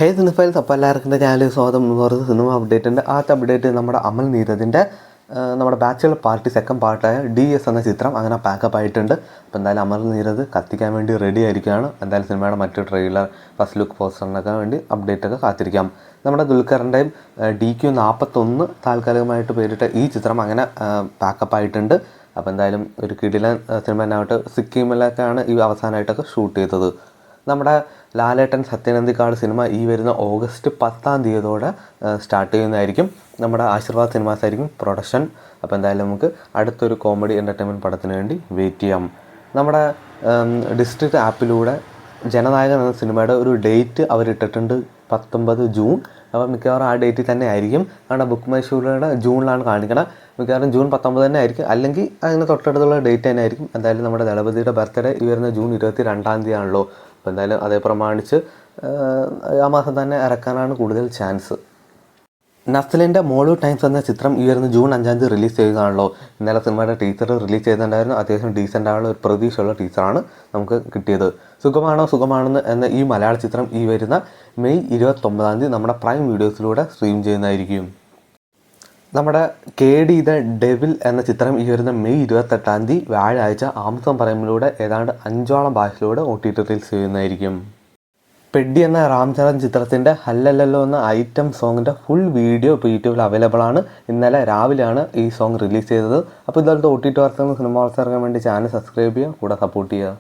ഹേ സിനിഫൈൽസ്, അപ്പോൾ എല്ലാവർക്കും ചാനൽ സ്വാഗതം. എന്ന് പറയുന്നത് സിനിമ അപ്ഡേറ്റിൻ്റെ ആദ്യത്തെ അപ്ഡേറ്റ് നമ്മുടെ അമൽ നീരദിൻ്റെ നമ്മുടെ ബാച്ചുലർ പാർട്ടി സെക്കൻഡ് പാർട്ടായ DS എന്ന ചിത്രം അങ്ങനെ പാക്കപ്പ് ആയിട്ടുണ്ട്. അപ്പോൾ എന്തായാലും അമൽ നീരദ് കത്തിക്കാൻ വേണ്ടി റെഡി ആയിരിക്കുകയാണ്. എന്തായാലും സിനിമയുടെ മറ്റു ട്രെയിലർ, ഫസ്റ്റ് ലുക്ക് പോസ്റ്ററിനൊക്കെ വേണ്ടി അപ്ഡേറ്റൊക്കെ കാത്തിരിക്കാം. നമ്മുടെ ദുൽഖറിൻ്റെയും DQ41 താൽക്കാലികമായിട്ട് പേരിട്ട ഈ ചിത്രം അങ്ങനെ പാക്കപ്പ് ആയിട്ടുണ്ട്. അപ്പോൾ എന്തായാലും ഒരു കിടിലൻ സിനിമ തന്നെയായിട്ട് സിക്കിമിലൊക്കെയാണ് ഈ അവസാനമായിട്ടൊക്കെ ഷൂട്ട് ചെയ്തത്. നമ്മുടെ ലാലേട്ടൻ സത്യനന്ദിക്കാട് സിനിമ ഈ വരുന്ന ഓഗസ്റ്റ് 10 സ്റ്റാർട്ട് ചെയ്യുന്നതായിരിക്കും. നമ്മുടെ ആശീർവാദ് സിനിമാസ് ആയിരിക്കും പ്രൊഡക്ഷൻ. അപ്പോൾ എന്തായാലും നമുക്ക് അടുത്തൊരു കോമഡി എൻ്റർടൈൻമെൻറ്റ് പടത്തിന് വേണ്ടി വെയിറ്റ് ചെയ്യാം. നമ്മുടെ ഡിസ്ട്രിക്റ്റ് ആപ്പിലൂടെ ജനനായകൻ എന്ന സിനിമയുടെ ഒരു ഡേറ്റ് അവരിട്ടിട്ടുണ്ട്, 19 ജൂൺ. അപ്പോൾ മിക്കവാറും ആ ഡേറ്റിൽ തന്നെ ആയിരിക്കും. കാരണം ബുക്ക് മൈ ഷോയുടെ ജൂണിലാണ് കാണിക്കണം. മിക്കവാറും ജൂൺ 19 തന്നെ ആയിരിക്കും, അല്ലെങ്കിൽ അതിന് തൊട്ടടുത്തുള്ള ഡേറ്റ് തന്നെ ആയിരിക്കും. എന്തായാലും നമ്മുടെ ദളപതിയുടെ ബർത്ത്ഡേ ഈ വരുന്ന ജൂൺ 22 ആണല്ലോ. അപ്പോൾ എന്തായാലും അതേ പ്രമാണിച്ച് ആ മാസം തന്നെ ഇറക്കാനാണ് കൂടുതൽ ചാൻസ്. നസ്ലിൻ്റെ മോളു ടൈംസ് എന്ന ചിത്രം ഈ വരുന്ന ജൂൺ 5 റിലീസ് ചെയ്യുകയാണല്ലോ. ഇന്നലെ സിനിമയുടെ ടീച്ചർ റിലീസ് ചെയ്തിട്ടുണ്ടായിരുന്നു. അത്യാവശ്യം ഡീസൻ്റ് ആയുള്ള ഒരു പ്രതീക്ഷയുള്ള ടീച്ചറാണ് നമുക്ക് കിട്ടിയത്. സുഖമാണെന്ന് എന്ന ഈ മലയാള ചിത്രം ഈ വരുന്ന മെയ് 29 നമ്മുടെ പ്രൈം വീഡിയോസിലൂടെ സ്ട്രീം ചെയ്യുന്നതായിരിക്കും. നമ്മുടെ KD ദ ഡെവിൽ എന്ന ചിത്രം ഈ വരുന്ന മെയ് 28 വ്യാഴാഴ്ച ആമസോൺ പ്രൈമിലൂടെ ഏതാണ്ട് 5ഓളം ഭാഷയിലൂടെ OTT റിലീസ് ചെയ്യുന്നതായിരിക്കും. പെഡ്ഡി എന്ന രാംചരൺ ചിത്രത്തിൻ്റെ ഹല്ലല്ലോ എന്ന ഐറ്റം സോങ്ങിൻ്റെ ഫുൾ വീഡിയോ ഇപ്പോൾ യൂട്യൂബിൽ അവൈലബിൾ ആണ്. ഇന്നലെ രാവിലെയാണ് ഈ സോങ് റിലീസ് ചെയ്തത്. അപ്പോൾ ഇതുപോലത്തെ OTT വാർത്തകളും സിനിമ വാർത്തകൾക്കും വേണ്ടി ചാനൽ സബ്സ്ക്രൈബ് ചെയ്യുക, കൂടെ സപ്പോർട്ട് ചെയ്യുക.